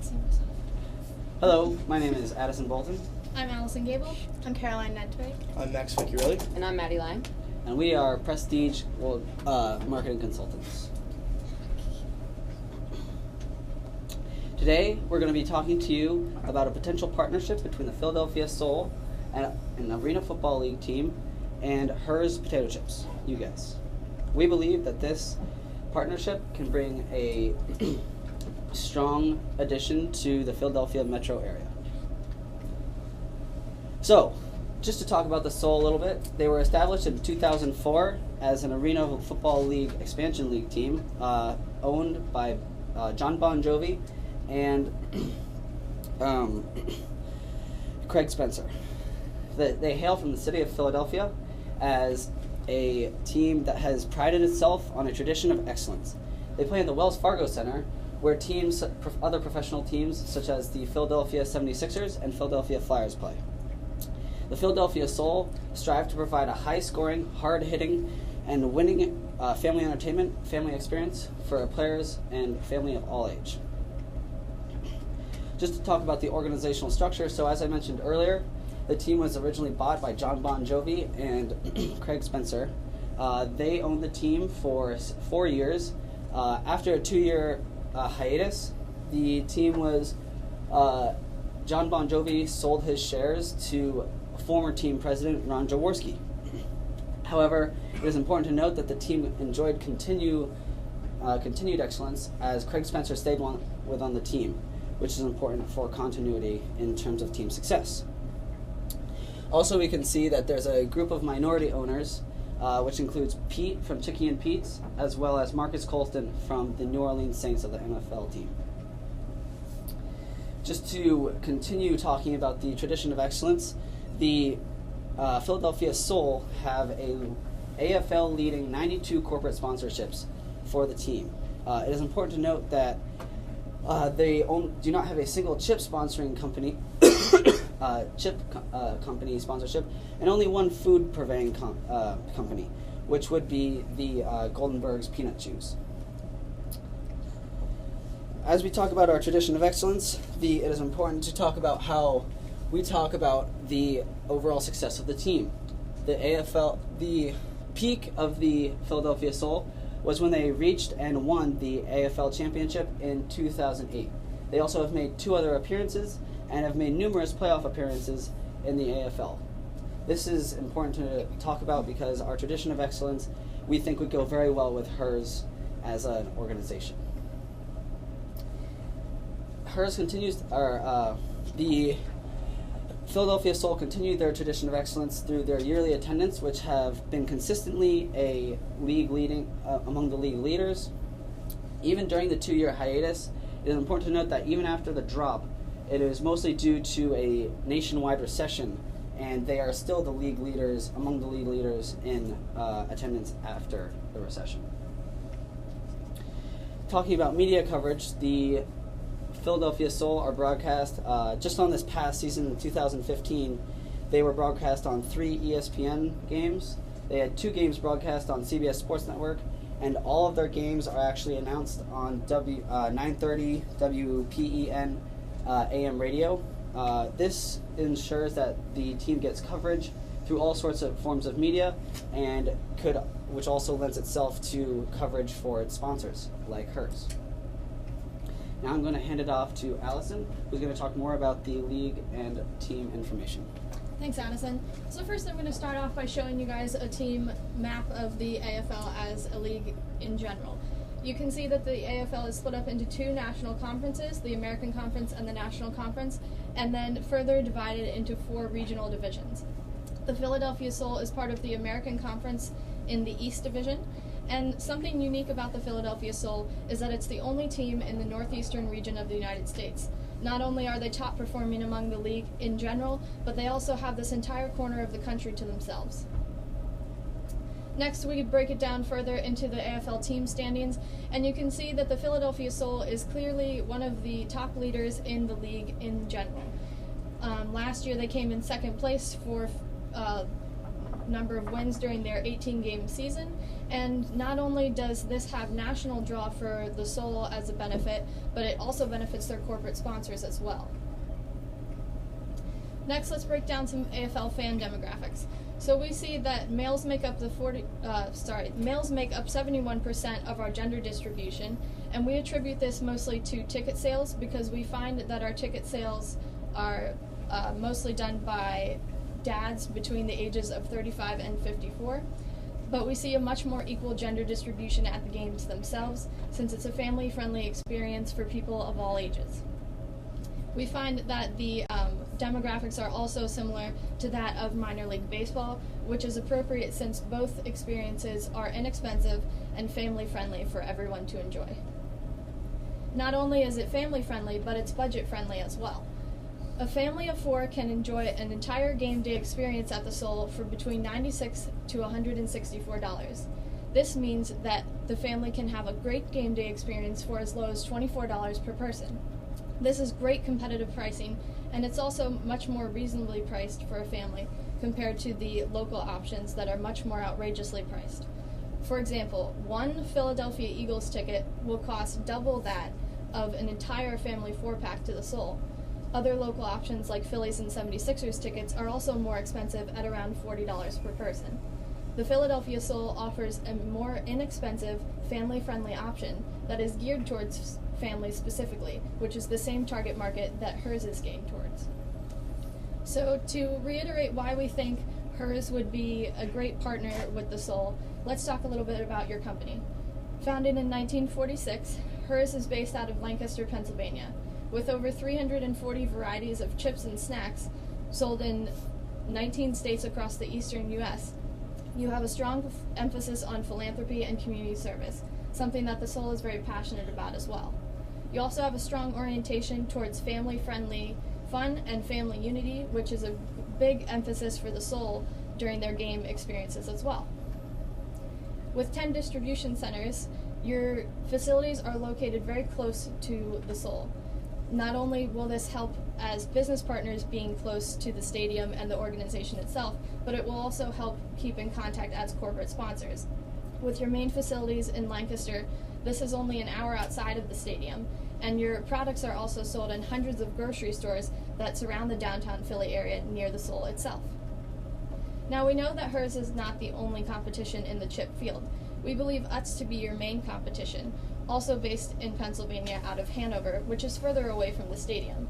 see myself. Hello, my name is Addison Bolton, I'm Allison Gable. I'm Caroline Nedvig. I'm Max Ficurelli. And I'm Maddie Lang. and we are Prestige Marketing Consultants. Today, we're going to be talking to you about a potential partnership between the Philadelphia Soul and an Arena Football League team and Herr's Potato Chips, you guys. We believe that this partnership can bring a strong addition to the Philadelphia metro area. So, just to talk about the Soul a little bit, they were established in 2004 as an Arena Football League expansion league team owned by John Bon Jovi and Craig Spencer. They hail from the city of Philadelphia as a team that has prided itself on a tradition of excellence. They play at the Wells Fargo Center, where other professional teams such as the Philadelphia 76ers and Philadelphia Flyers play. The Philadelphia Soul strive to provide a high-scoring, hard-hitting, and winning family entertainment, family experience for players and family of all age. Just to talk about the organizational structure, so as I mentioned earlier, the team was originally bought by John Bon Jovi and Craig Spencer. They owned the team for 4 years. After a 2-year hiatus, the team was John Bon Jovi sold his shares to former team president Ron Jaworski. However, it is important to note that the team enjoyed continued excellence as Craig Spencer stayed on the team, which is important for continuity in terms of team success. Also, we can see that there's a group of minority owners, which includes Pete from Chicky and Pete's, as well as Marcus Colston from the New Orleans Saints of the NFL team. Just to continue talking about the tradition of excellence, the Philadelphia Soul have a AFL leading 92 corporate sponsorships for the team. It is important to note that they do not have a single chip sponsoring company, company sponsorship, and only one food purveying company, which would be the Goldenberg's Peanut Chews. As we talk about our tradition of excellence, it is important to talk about how we talk about the overall success of the team. The peak of the Philadelphia Soul was when they reached and won the AFL championship in 2008. They also have made 2 other appearances and have made numerous playoff appearances in the AFL. This is important to talk about because our tradition of excellence, we think, would go very well with Herr's as an organization. Herr's the Philadelphia Soul continued their tradition of excellence through their yearly attendance, which have been consistently among the league leaders. Even during the 2-year hiatus, it is important to note that even after the drop, it is mostly due to a nationwide recession, and they are still among the league leaders in attendance after the recession. Talking about media coverage, the Philadelphia Soul are broadcast just on this past season in 2015. They were broadcast on 3 ESPN games. They had 2 games broadcast on CBS Sports Network, and all of their games are actually announced on 930 WPEN AM radio. This ensures that the team gets coverage through all sorts of forms of media, and which also lends itself to coverage for its sponsors, like Herr's. Now I'm going to hand it off to Allison, who's going to talk more about the league and team information. Thanks, Addison. So first I'm going to start off by showing you guys a team map of the AFL as a league in general. You can see that the AFL is split up into 2 national conferences, the American Conference and the National Conference, and then further divided into 4 regional divisions. The Philadelphia Soul is part of the American Conference in the East Division, and something unique about the Philadelphia Soul is that it's the only team in the northeastern region of the United States. Not only are they top performing among the league in general, but they also have this entire corner of the country to themselves. Next, we break it down further into the AFL team standings, and you can see that the Philadelphia Soul is clearly one of the top leaders in the league in general. Last year they came in second place for number of wins during their 18-game season. And not only does this have national draw for the Soul as a benefit, but it also benefits their corporate sponsors as well. Next, let's break down some AFL fan demographics. So we see that males make up 71% of our gender distribution, and we attribute this mostly to ticket sales because we find that our ticket sales are mostly done by dads between the ages of 35 and 54. But we see a much more equal gender distribution at the games themselves, since it's a family-friendly experience for people of all ages. We find that the demographics are also similar to that of minor league baseball, which is appropriate since both experiences are inexpensive and family-friendly for everyone to enjoy. Not only is it family-friendly, but it's budget-friendly as well. A family of 4 can enjoy an entire game day experience at the Soul for between $96 to $164. This means that the family can have a great game day experience for as low as $24 per person. This is great competitive pricing, and it's also much more reasonably priced for a family compared to the local options that are much more outrageously priced. For example, one Philadelphia Eagles ticket will cost double that of an entire family 4-pack to the Soul. Other local options like Phillies and 76ers tickets are also more expensive at around $40 per person. The Philadelphia Soul offers a more inexpensive, family-friendly option that is geared towards families specifically, which is the same target market that HERS is geared towards. So to reiterate why we think HERS would be a great partner with the Soul, let's talk a little bit about your company. Founded in 1946, HERS is based out of Lancaster, Pennsylvania. With over 340 varieties of chips and snacks sold in 19 states across the eastern U.S., you have a strong emphasis on philanthropy and community service, something that the Soul is very passionate about as well. You also have a strong orientation towards family-friendly fun and family unity, which is a big emphasis for the Soul during their game experiences as well. With 10 distribution centers, your facilities are located very close to the Soul. Not only will this help as business partners being close to the stadium and the organization itself, but it will also help keep in contact as corporate sponsors. With your main facilities in Lancaster, this is only an hour outside of the stadium, and your products are also sold in hundreds of grocery stores that surround the downtown Philly area near the Soul itself. Now, we know that HERS is not the only competition in the chip field. We believe Utz to be your main competition, also based in Pennsylvania out of Hanover, which is further away from the stadium.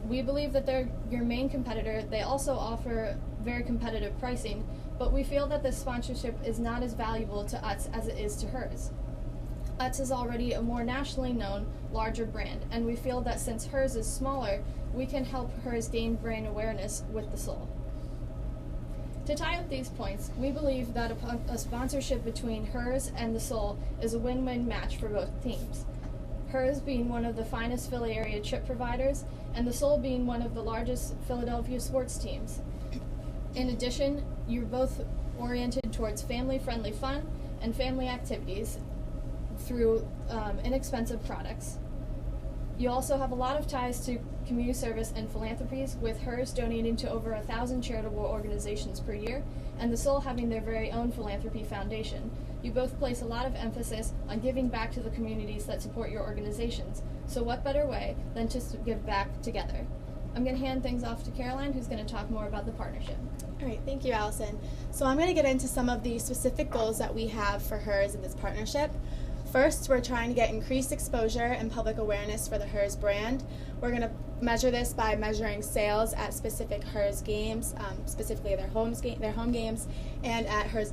We believe that they're your main competitor. They also offer very competitive pricing, but we feel that this sponsorship is not as valuable to Utz as it is to HERS. Utz is already a more nationally known, larger brand, and we feel that since HERS is smaller, we can help HERS gain brand awareness with the Soul. To tie up these points, we believe that a sponsorship between HERS and the Soul is a win-win match for both teams. HERS being one of the finest Philly area chip providers, and the Soul being one of the largest Philadelphia sports teams. In addition, you're both oriented towards family-friendly fun and family activities through inexpensive products. You also have a lot of ties to community service and philanthropies, with HERS donating to over 1,000 charitable organizations per year, and the Soul having their very own philanthropy foundation. You both place a lot of emphasis on giving back to the communities that support your organizations, so what better way than to give back together? I'm going to hand things off to Caroline, who's going to talk more about the partnership. All right, thank you, Allison. So I'm going to get into some of the specific goals that we have for HERS in this partnership. First, we're trying to get increased exposure and public awareness for the HERS brand. We're going to measure this by measuring sales at specific HERS games, specifically their home games, and at HERS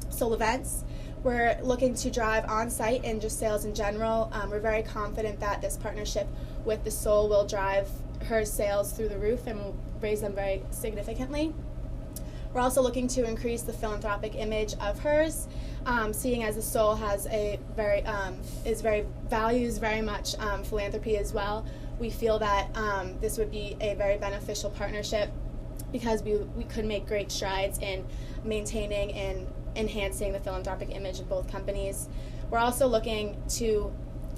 Soul events. We're looking to drive on-site and just sales in general. We're very confident that this partnership with the Soul will drive HERS sales through the roof and will raise them very significantly. We're also looking to increase the philanthropic image of HERS, seeing as the Soul has a values very much philanthropy as well. We feel that this would be a very beneficial partnership because we could make great strides in maintaining and enhancing the philanthropic image of both companies. We're also looking to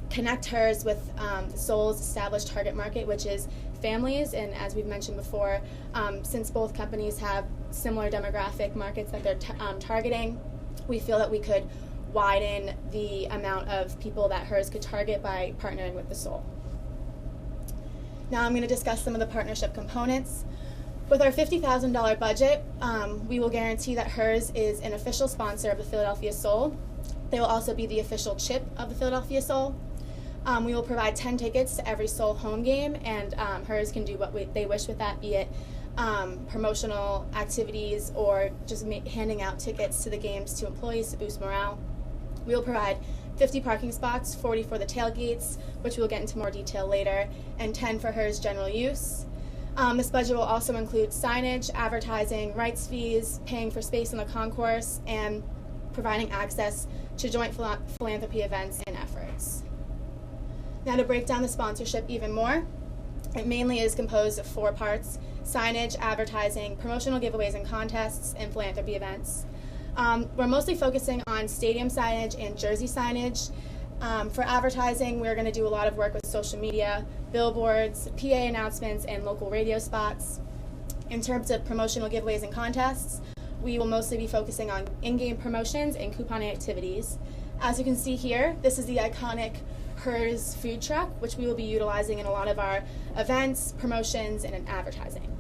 connect HERS with the Soul's established target market, which is families, and as we've mentioned before, since both companies have similar demographic markets that they're targeting, we feel that we could widen the amount of people that HERS could target by partnering with the Soul. Now I'm going to discuss some of the partnership components. With our $50,000 budget, we will guarantee that HERS is an official sponsor of the Philadelphia Soul. They will also be the official chip of the Philadelphia Soul. We will provide 10 tickets to every Soul home game, and HERS can do what they wish with that, be it promotional activities or just handing out tickets to the games to employees to boost morale. We will provide 50 parking spots, 40 for the tailgates, which we'll get into more detail later, and 10 for HERS general use. This budget will also include signage, advertising, rights fees, paying for space in the concourse, and providing access to joint philanthropy events and efforts. Now to break down the sponsorship even more, it mainly is composed of 4 parts: signage, advertising, promotional giveaways and contests, and philanthropy events. We're mostly focusing on stadium signage and jersey signage. For advertising, we're going to do a lot of work with social media, billboards, PA announcements, and local radio spots. In terms of promotional giveaways and contests, we will mostly be focusing on in-game promotions and couponing activities. As you can see here, this is the iconic HERS food truck, which we will be utilizing in a lot of our events, promotions, and in advertising.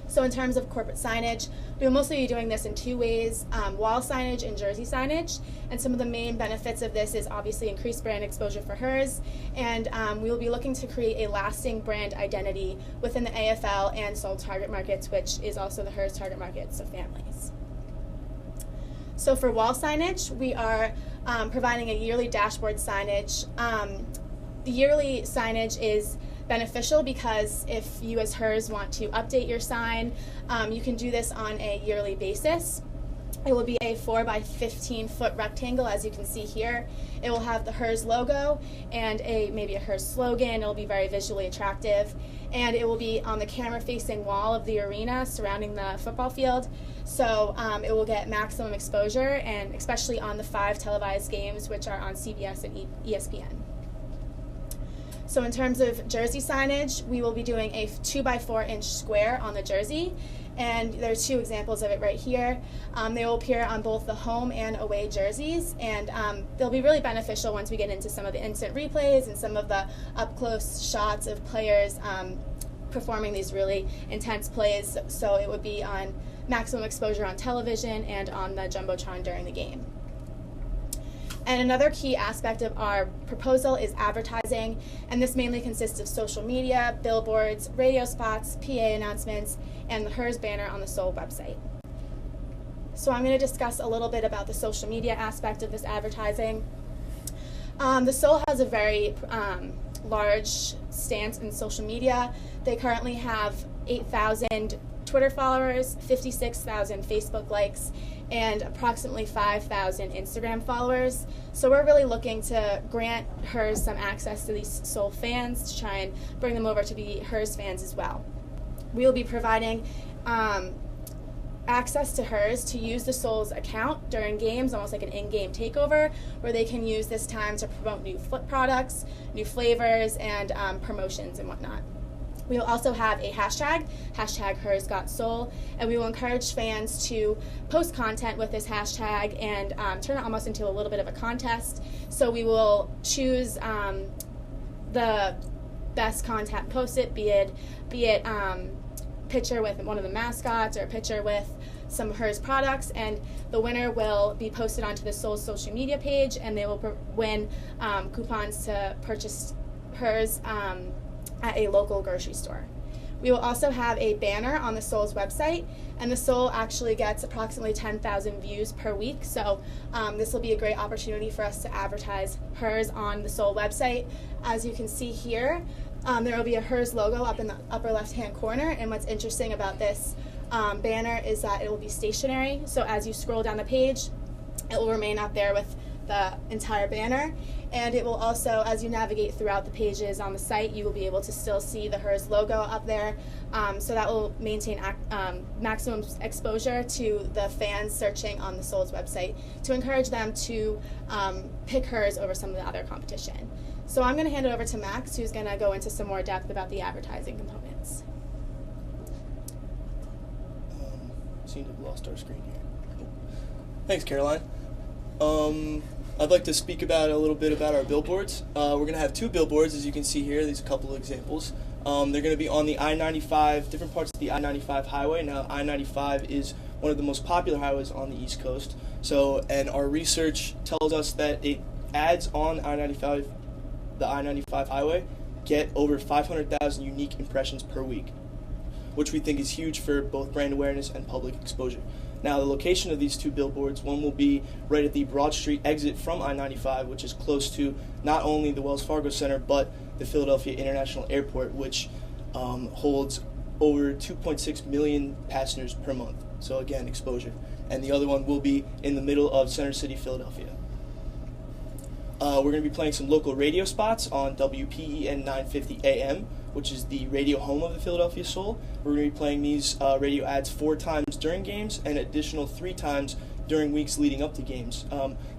So in terms of corporate signage, we will mostly be doing this in 2 ways, wall signage and jersey signage. And some of the main benefits of this is obviously increased brand exposure for HERS, and we will be looking to create a lasting brand identity within the AFL and Soul target markets, which is also the HERS target market, so families. So for wall signage, we are providing a yearly dashboard signage. The yearly signage is beneficial because if you as HERS want to update your sign, you can do this on a yearly basis. It will be a 4 by 15 foot rectangle, as you can see here. It will have the HERS logo and maybe a HERS slogan. It will be very visually attractive, and it will be on the camera facing wall of the arena surrounding the football field. So it will get maximum exposure, and especially on the 5 televised games, which are on CBS and ESPN. So in terms of jersey signage, we will be doing a 2 by 4 inch square on the jersey, and there are 2 examples of it right here. They will appear on both the home and away jerseys, and they'll be really beneficial once we get into some of the instant replays and some of the up-close shots of players performing these really intense plays. So it would be on maximum exposure on television and on the Jumbotron during the game. And another key aspect of our proposal is advertising, and this mainly consists of social media, billboards, radio spots, PA announcements, and the HERS banner on the Soul website. So I'm going to discuss a little bit about the social media aspect of this advertising. The Soul has a very large stance in social media. They currently have 8,000 Twitter followers, 56,000 Facebook likes, and approximately 5,000 Instagram followers. So we're really looking to grant HERS some access to these Soul fans to try and bring them over to be HERS fans as well. We will be providing access to HERS to use the Soul's account during games, almost like an in-game takeover, where they can use this time to promote new products, new flavors, and promotions and whatnot. We will also have a hashtag HERS.Soul, and we will encourage fans to post content with this hashtag and turn it almost into a little bit of a contest. So we will choose the best content posted, be it picture with one of the mascots or a picture with some HERS products, and the winner will be posted onto the Soul social media page, and they will win coupons to purchase HERS at a local grocery store. We will also have a banner on the Soul's website, and the Soul actually gets approximately 10,000 views per week, so this will be a great opportunity for us to advertise HERS on the Soul website. As you can see here, there will be a HERS logo up in the upper left-hand corner, and what's interesting about this banner is that it will be stationary, so as you scroll down the page, it will remain up there with the entire banner, and it will also, as you navigate throughout the pages on the site, you will be able to still see the HERS logo up there, so that will maintain maximum exposure to the fans searching on the Soul's website to encourage them to pick HERS over some of the other competition. So I'm going to hand it over to Max, who's going to go into some more depth about the advertising components. seem to have lost our screen here. Oh. Thanks, Caroline. I'd like to speak about a little bit about our billboards. We're going to have 2 billboards, as you can see here. These are a couple of examples. They're going to be on the I-95, different parts of the I-95 highway. Now, I-95 is one of the most popular highways on the East Coast. And our research tells us that ads on the I-95 highway get over 500,000 unique impressions per week, which we think is huge for both brand awareness and public exposure. Now, the location of these 2 billboards, one will be right at the Broad Street exit from I-95, which is close to not only the Wells Fargo Center, but the Philadelphia International Airport, which holds over 2.6 million passengers per month. So again, exposure. And the other one will be in the middle of Center City, Philadelphia. We're going to be playing some local radio spots on WPEN 950 AM, which is the radio home of the Philadelphia Soul. We're going to be playing these radio ads 4 times during games and additional 3 times during weeks leading up to games.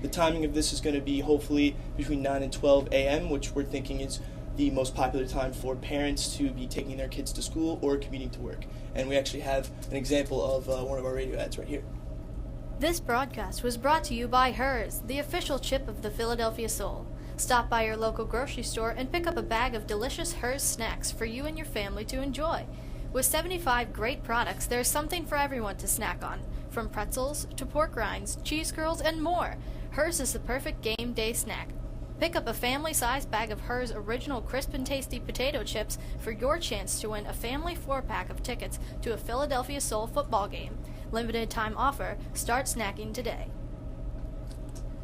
The timing of this is going to be hopefully between 9 and 12 a.m., which we're thinking is the most popular time for parents to be taking their kids to school or commuting to work. And we actually have an example of one of our radio ads right here. This broadcast was brought to you by Hers, the official chip of the Philadelphia Soul. Stop by your local grocery store and pick up a bag of delicious Hers snacks for you and your family to enjoy. With 75 great products, there's something for everyone to snack on, from pretzels to pork rinds, cheese curls, and more. Hers is the perfect game day snack. Pick up a family-sized bag of Hers original crisp and tasty potato chips for your chance to win a family 4-pack of tickets to a Philadelphia Soul football game. Limited time offer. Start snacking today.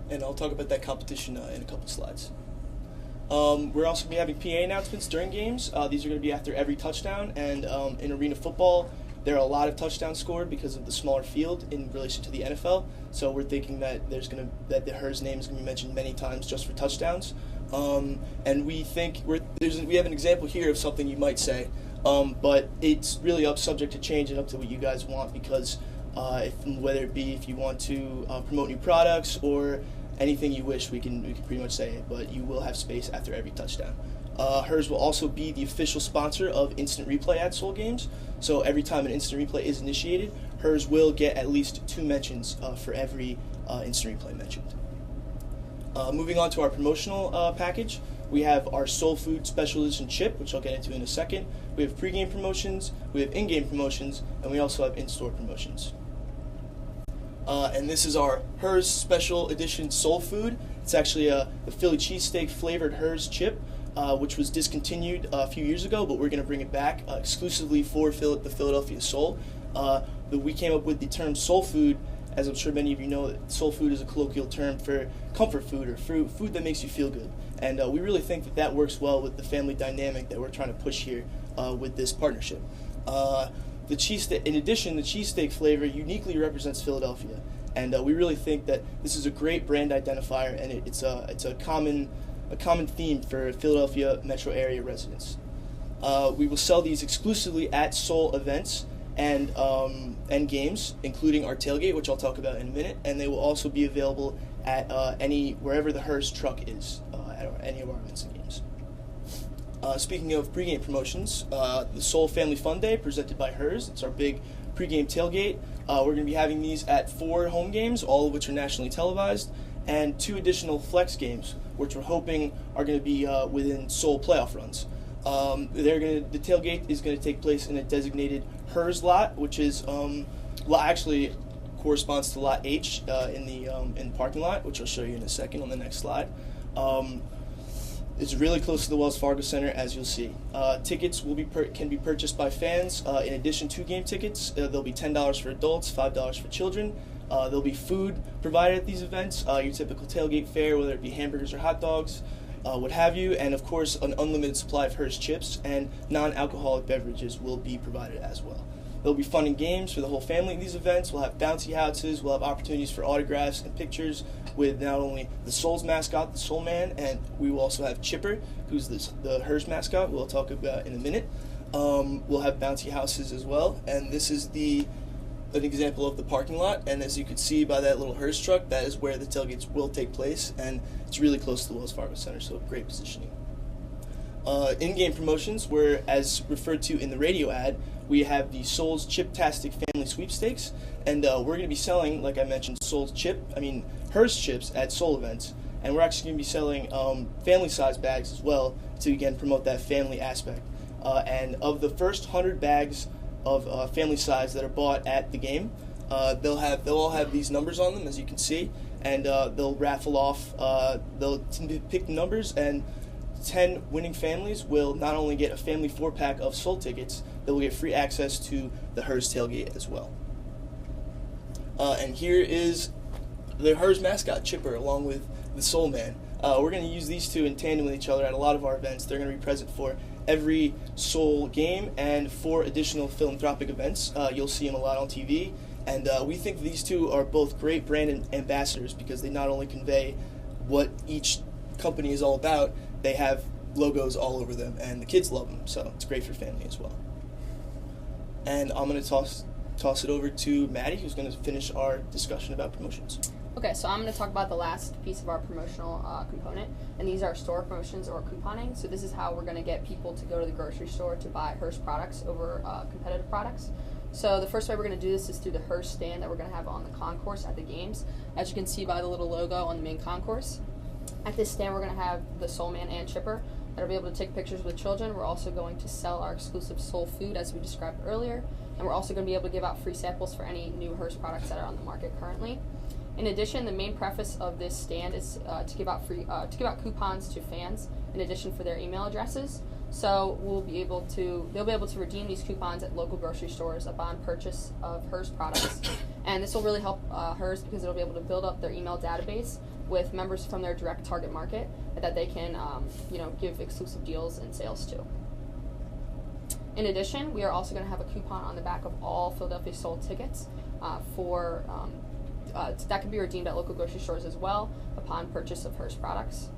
And I'll talk about that competition in a couple slides. We're also going to be having PA announcements during games. These are going to be after every touchdown, and in arena football, there are a lot of touchdowns scored because of the smaller field in relation to the NFL. So we're thinking that that the Hers name is going to be mentioned many times just for touchdowns. And we think we have an example here of something you might say, but it's really subject to change and up to what you guys want, because whether it be if you want to promote new products or anything you wish, we can pretty much say it, but you will have space after every touchdown. Hers will also be the official sponsor of Instant Replay at Soul games, so every time an Instant Replay is initiated, Hers will get at least 2 mentions for every Instant Replay mentioned. Moving on to our promotional package, we have our Soul Food Special Edition chip, which I'll get into in a second. We have pregame promotions, we have in-game promotions, and we also have in-store promotions. And this is our Hers Special Edition Soul Food. It's actually the Philly cheesesteak flavored Hers chip, which was discontinued a few years ago, but we're going to bring it back exclusively for the Philadelphia Soul. We came up with the term soul food, as I'm sure many of you know, that soul food is a colloquial term for comfort food or food that makes you feel good. And we really think that works well with the family dynamic that we're trying to push here with this partnership. In addition, the cheesesteak flavor uniquely represents Philadelphia, and we really think that this is a great brand identifier, and it's a common theme for Philadelphia metro area residents. We will sell these exclusively at Soul events and games, including our tailgate, which I'll talk about in a minute, and they will also be available at wherever the Hers truck is at any of our events and games. Speaking of pregame promotions, the Soul Family Fun Day presented by Hers. It's our big pregame tailgate. We're going to be having these at 4 home games, all of which are nationally televised, and 2 additional flex games, which we're hoping are going to be within Soul playoff runs. The tailgate is going to take place in a designated Hers lot, which is actually corresponds to Lot H in the parking lot, which I'll show you in a second on the next slide. It's really close to the Wells Fargo Center, as you'll see. Tickets can be purchased by fans. In addition to game tickets, there'll be $10 for adults, $5 for children. There'll be food provided at these events, your typical tailgate fare, whether it be hamburgers or hot dogs, what have you, and of course an unlimited supply of Hers chips and non-alcoholic beverages will be provided as well. There'll be fun and games for the whole family at these events. We'll have bouncy houses, we'll have opportunities for autographs and pictures with not only the Soul's mascot, the Soul Man, and we will also have Chipper, who's the Hers mascot, we'll talk about in a minute. We'll have bouncy houses as well, and this is an example of the parking lot, and as you can see by that little Hers truck, that is where the tailgates will take place, and it's really close to the Wells Fargo Center, so great positioning. In-game promotions were, as referred to in the radio ad, we have the Souls Chip-tastic Family Sweepstakes, and we're going to be selling, like I mentioned, Hers chips at Soul events, and we're actually going to be selling family-size bags as well to, again, promote that family aspect. And of the first 100 bags of family size that are bought at the game, they'll all have these numbers on them, as you can see, and they'll raffle off. They'll pick the numbers, and 10 winning families will not only get a family 4-pack of Soul tickets, they will get free access to the Hers tailgate as well. And here is the Hers mascot, Chipper, along with the Soul Man. We're going to use these two in tandem with each other at a lot of our events. They're going to be present for every Soul game and 4 additional philanthropic events. You'll see them a lot on TV. And we think these two are both great brand ambassadors because they not only convey what each company is all about, they have logos all over them, and the kids love them, so it's great for family as well. And I'm going to toss it over to Maddie, who's going to finish our discussion about promotions. Okay, so I'm going to talk about the last piece of our promotional component, and these are store promotions or couponing. So this is how we're going to get people to go to the grocery store to buy Hers products over competitive products. So the first way we're going to do this is through the Hers stand that we're going to have on the concourse at the games. As you can see by the little logo on the main concourse. At this stand, we're going to have the Soul Man and Chipper that will be able to take pictures with children. We're also going to sell our exclusive Soul food, as we described earlier, and we're also going to be able to give out free samples for any new Hers products that are on the market currently. In addition, the main preface of this stand is to give out coupons to fans, in addition for their email addresses. So they'll be able to redeem these coupons at local grocery stores upon purchase of Hers products, and this will really help Hers because it'll be able to build up their email database with members from their direct target market that they can give exclusive deals and sales to. In addition, we are also going to have a coupon on the back of all Philadelphia Soul tickets that can be redeemed at local grocery stores as well upon purchase of Hers products.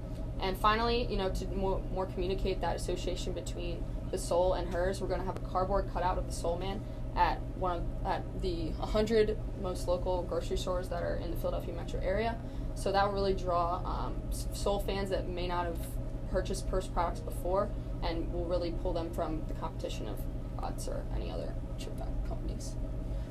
And finally, to more communicate that association between the Soul and Hers, we're going to have a cardboard cutout of the Soul Man at the 100 most local grocery stores that are in the Philadelphia metro area. So that will really draw Soul fans that may not have purchased Hers products before, and will really pull them from the competition of Utz or any other chip bag companies.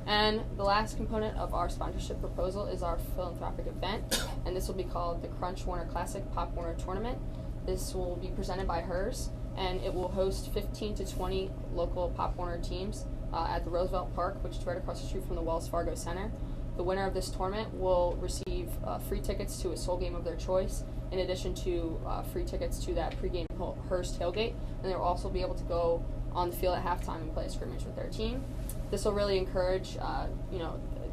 And the last component of our sponsorship proposal is our philanthropic event, and this will be called the Crunch Warner Classic Pop Warner Tournament. This will be presented by Hers, and it will host 15 to 20 local Pop Warner teams at the Roosevelt Park, which is right across the street from the Wells Fargo Center. The winner of this tournament will receive free tickets to a Soul game of their choice, in addition to free tickets to that pregame Hers tailgate, and they'll also be able to go on the field at halftime and play a scrimmage with their team. This will really encourage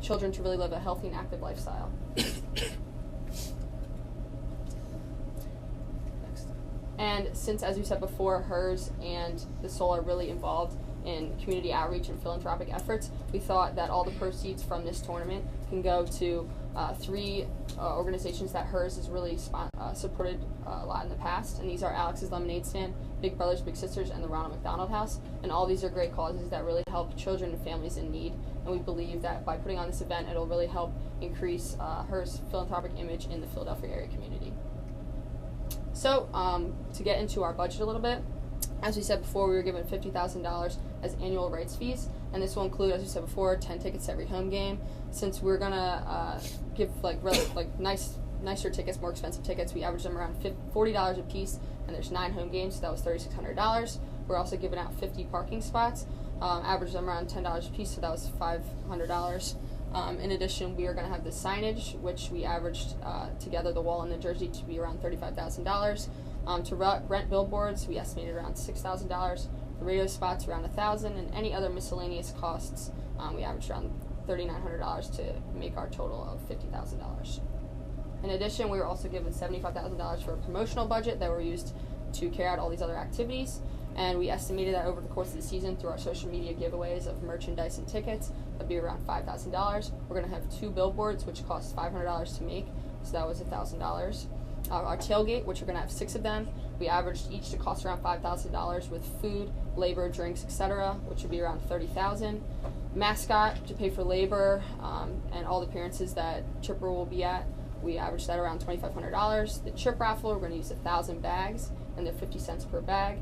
children to really live a healthy and active lifestyle. And since, as we said before, Hers and the Soul are really involved in community outreach and philanthropic efforts, we thought that all the proceeds from this tournament can go to 3 organizations that Hers has really supported a lot in the past, and these are Alex's Lemonade Stand, Big Brothers Big Sisters, and the Ronald McDonald House. And all these are great causes that really help children and families in need, and we believe that by putting on this event, it'll really help increase Hers' philanthropic image in the Philadelphia area community. So to get into our budget a little bit, as we said before, we were given $50,000 as annual rights fees, and this will include, as we said before, 10 tickets to every home game. Since we're gonna give nicer tickets, more expensive tickets, we average them around $40 a piece, and there's 9 home games, so that was $3,600. We're also giving out 50 parking spots, average them around $10 a piece, so that was $500. In addition, we are going to have the signage, which we averaged together, the wall and the jersey, to be around $35,000. To rent billboards, we estimated around $6,000. The radio spots around $1,000, and any other miscellaneous costs, we averaged around $3,900 to make our total of $50,000. In addition, we were also given $75,000 for a promotional budget that were used to carry out all these other activities, and we estimated that over the course of the season through our social media giveaways of merchandise and tickets, that'd be around $5,000. We're going to have 2 billboards, which cost $500 to make, so that was $1,000. Our tailgate, which we're going to have 6 of them, we averaged each to cost around $5,000 with food, labor, drinks, etc., which would be around $30,000. Mascot to pay for labor and all the appearances that Chipper will be at, we averaged that around $2,500. The chip raffle, we're going to use 1,000 bags, and they're 50 cents per bag.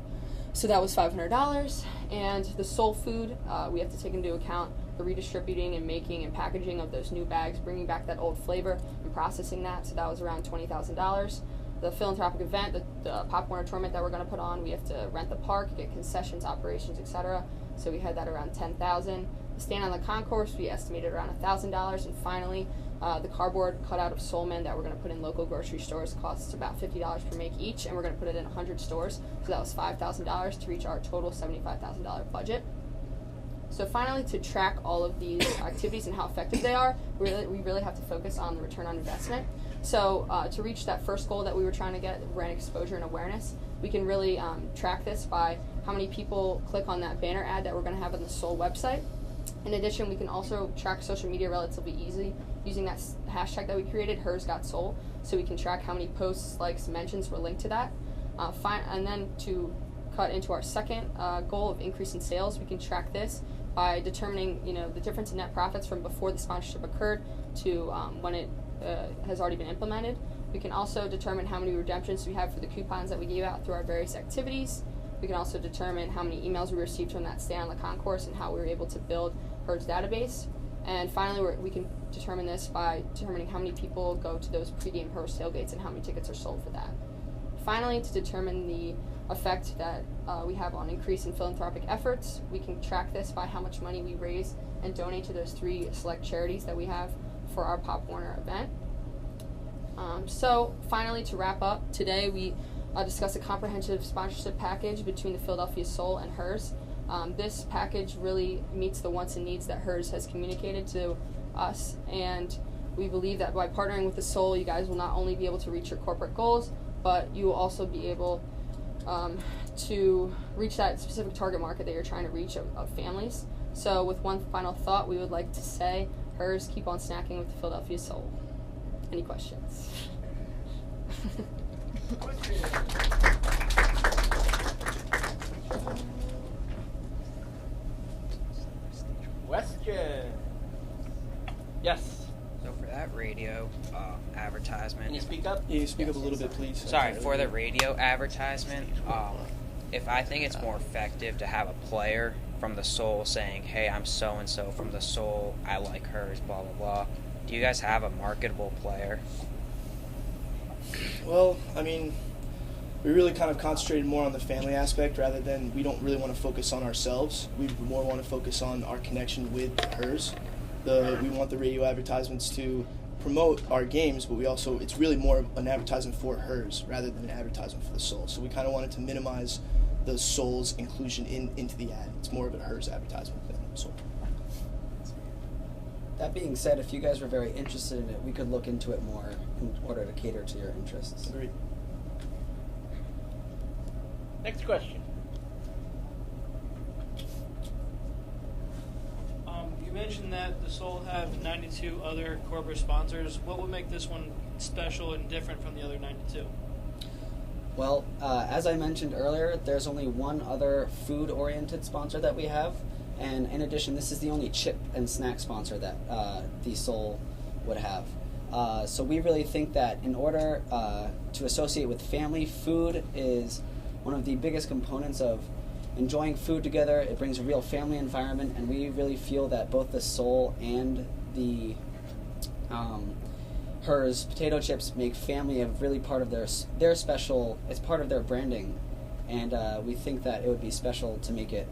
So that was $500. And the soul food, we have to take into account the redistributing and making and packaging of those new bags, bringing back that old flavor and processing that. So that was around $20,000. The philanthropic event, the Pop Warner tournament that we're going to put on, we have to rent the park, get concessions, operations, etc. So we had that around $10,000. The stand on the concourse, we estimated around $1,000. And finally, the cardboard cutout of Soulman that we're going to put in local grocery stores costs about $50 per make each, and we're going to put it in 100 stores. So that was $5,000 to reach our total $75,000 budget. So finally, to track all of these activities and how effective they are, we really have to focus on the return on investment. So to reach that first goal that we were trying to get, brand exposure and awareness, we can really track this by how many people click on that banner ad that we're going to have on the Soul website. In addition, we can also track social media relatively easily using that hashtag that we created, HersGotSoul, so we can track how many posts, likes, mentions were linked to that. And then to cut into our second goal of increasing sales, we can track this by determining, the difference in net profits from before the sponsorship occurred to when it has already been implemented. We can also determine how many redemptions we have for the coupons that we gave out through our various activities. We can also determine how many emails we received from that stand on the concourse and how we were able to build HER's database. And finally, we can determine this by determining how many people go to those pregame HER's tailgates and how many tickets are sold for that. Finally, to determine the effect that we have on increase in philanthropic efforts, we can track this by how much money we raise and donate to those 3 select charities that we have for our Pop Warner event. So finally, to wrap up, today we discuss a comprehensive sponsorship package between the Philadelphia Soul and HER's. This package really meets the wants and needs that HER's has communicated to us, and we believe that by partnering with the Soul, you guys will not only be able to reach your corporate goals, but you will also be able to reach that specific target market that you're trying to reach of families. So with one final thought, we would like to say, HER's, keep on snacking with the Philadelphia Soul. Any questions? Question. Yes. So for that radio advertisement, Can you speak up? Yeah, you speak up a little bit, please. sorry, for the radio advertisement, if I think it's more effective to have a player from the Soul saying, hey, I'm so-and-so from the Soul, I like HER's, blah, blah, blah, do you guys have a marketable player? Well, I mean, we really kind of concentrated more on the family aspect rather than, we don't really want to focus on ourselves. We more want to focus on our connection with HER's. We want the radio advertisements to promote our games, but it's really more of an advertisement for HER's rather than an advertisement for the Soul. So we kind of wanted to minimize the Soul's inclusion into the ad. It's more of a HER's advertisement than Soul. That being said, if you guys were very interested in it, we could look into it more in order to cater to your interests. Agreed. Next question. You mentioned that the Soul have 92 other corporate sponsors. What would make this one special and different from the other 92? Well, as I mentioned earlier, there's only one other food-oriented sponsor that we have, and in addition, this is the only chip and snack sponsor that the Soul would have. So we really think that in order to associate with family, food is one of the biggest components of enjoying food together. It brings a real family environment, and we really feel that both the Soul and the HER's potato chips make family a really part of their special. It's part of their branding, and we think that it would be special to make it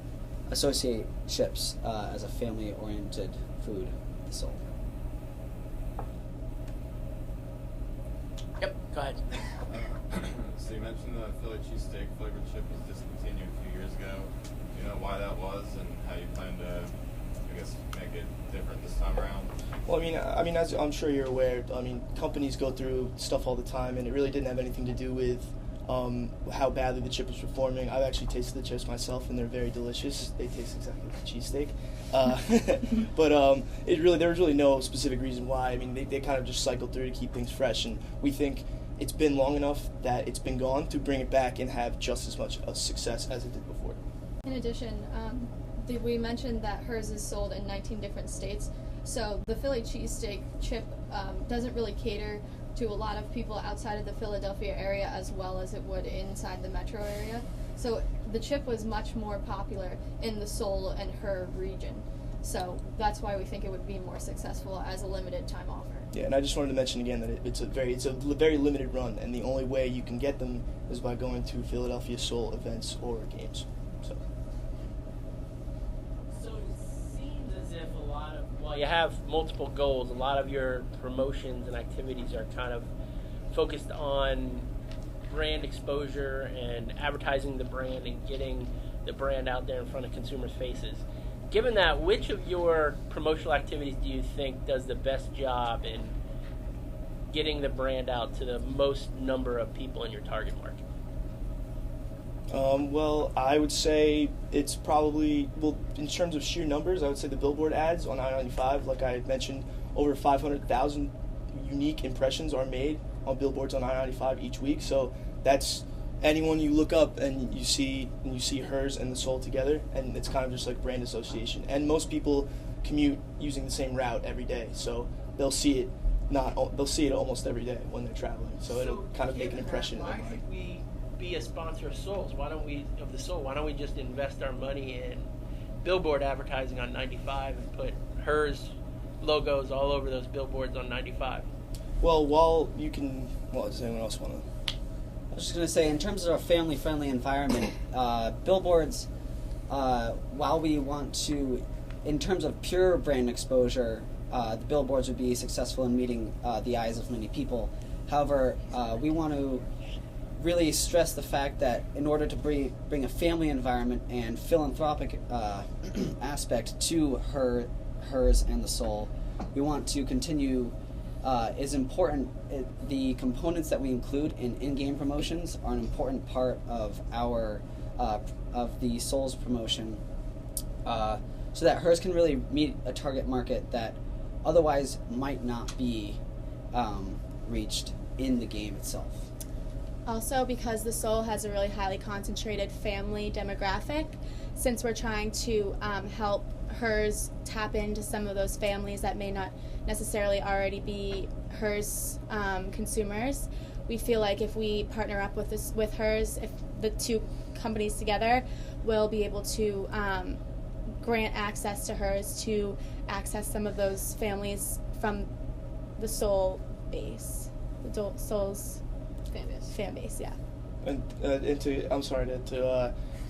associate chips as a family-oriented food. The Soul. Yep, go ahead. So you mentioned the Philly cheesesteak flavored chip was discontinued a few years ago. Do you know why that was and how you plan to, I guess, make it different this time around? Well, I mean, as I'm sure you're aware, companies go through stuff all the time, and it really didn't have anything to do with how badly the chip was performing. I've actually tasted the chips myself, and they're very delicious. They taste exactly like a cheesesteak. But there was really no specific reason why. I mean, they kind of just cycled through to keep things fresh, and we think it's been long enough that it's been gone to bring it back and have just as much of success as it did before. In addition, we mentioned that HER's is sold in 19 different states, so the Philly cheesesteak chip doesn't really cater to a lot of people outside of the Philadelphia area as well as it would inside the metro area. So the chip was much more popular in the Seoul and her region. So that's why we think it would be more successful as a limited time offer. Yeah, and I just wanted to mention again that it's a very limited run, and the only way you can get them is by going to Philadelphia Soul events or games. So it seems as if a lot of, while you have multiple goals, a lot of your promotions and activities are kind of focused on brand exposure and advertising the brand and getting the brand out there in front of consumers' faces. Given that, which of your promotional activities do you think does the best job in getting the brand out to the most number of people in your target market? Well, I would say it's probably, in terms of sheer numbers, I would say the billboard ads on I-95, like I mentioned, over 500,000 unique impressions are made on billboards on I-95 each week. So that's anyone you look up and you see hers and the Soul together, and it's kind of just like brand association. And most people commute using the same route every day, so they'll see it almost every day when they're traveling. So it'll kind of make an impression in their Why mind. should we be a sponsor of Souls? Why don't we just invest our money in billboard advertising on 95 and put hers logos all over those billboards on 95? Well, does anyone else want to? I was just going to say, in terms of a family-friendly environment, billboards, while we want to, in terms of pure brand exposure, the billboards would be successful in meeting the eyes of many people. However, we want to really stress the fact that in order to bring a family environment and philanthropic aspect to hers and the Soul, we want to continue. Is important. The components that we include in in-game promotions are an important part of our of the Soul's promotion, so that hers can really meet a target market that otherwise might not be reached in the game itself. Also, because the Soul has a really highly concentrated family demographic, since we're trying to help hers tap into some of those families that may not necessarily already be hers consumers, we feel like if we partner up with hers, if the two companies together, we'll be able to grant access to hers to access some of those families from the Soul base, the Soul's fan base, yeah. And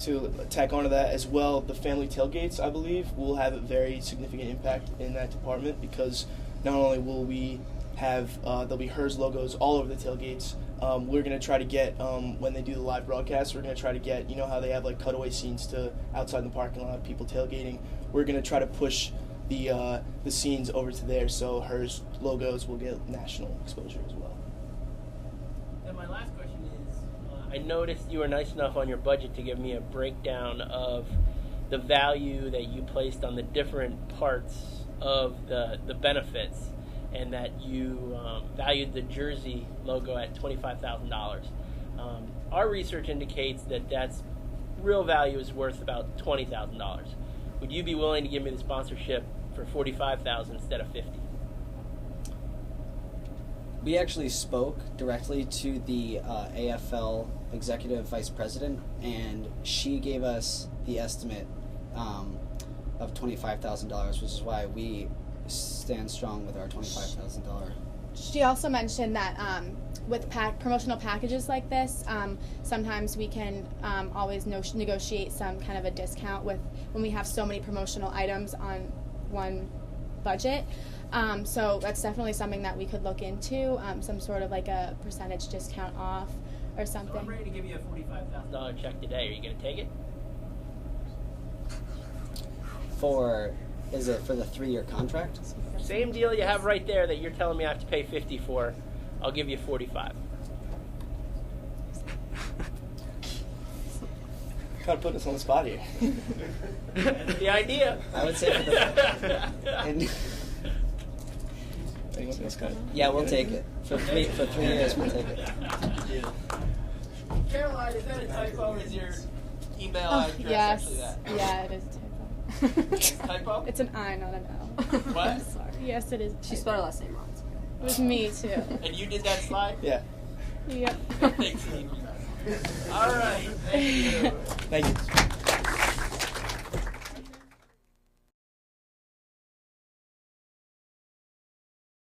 to tack onto that as well, the family tailgates, I believe, will have a very significant impact in that department, because not only will we have there'll be hers logos all over the tailgates. We're going to try to get, when they do the live broadcast, we're going to try to get, you know how they have like cutaway scenes to outside the parking lot, people tailgating. We're going to try to push the scenes over to there, so hers logos will get national exposure as well. And my last question is, I noticed you were nice enough on your budget to give me a breakdown of the value that you placed on the different parts of the benefits, and that you valued the jersey logo at $25,000. Our research indicates that that's real value is worth about $20,000. Would you be willing to give me the sponsorship for $45,000 instead of $50,000? We actually spoke directly to the AFL executive vice president, and she gave us the estimate of $25,000, which is why we stand strong with our $25,000. She also mentioned that with promotional packages like this, sometimes we can always negotiate some kind of a discount when we have so many promotional items on one budget. So that's definitely something that we could look into, some sort of like a percentage discount off or something. So I'm ready to give you a $45,000 check today. Are you going to take it? Is it for the 3-year contract? Same deal you have right there that you're telling me I have to pay $50 for. I'll give you $45. Kind of putting us on the spot here. That's the idea. I would say for the... Anyone else kind of? Yeah, we'll take it. For 3 years, we'll take it. Caroline, is that a typo? Is your email address Yes. actually that? Yeah, it is a typo. Typo? It's an I, not an L. What? I'm sorry. Yes, it is. She spelled her last name wrong. It was me too. And you did that slide? Yeah. Yep. Thanks, Amy. All right. Thank you. Thank you.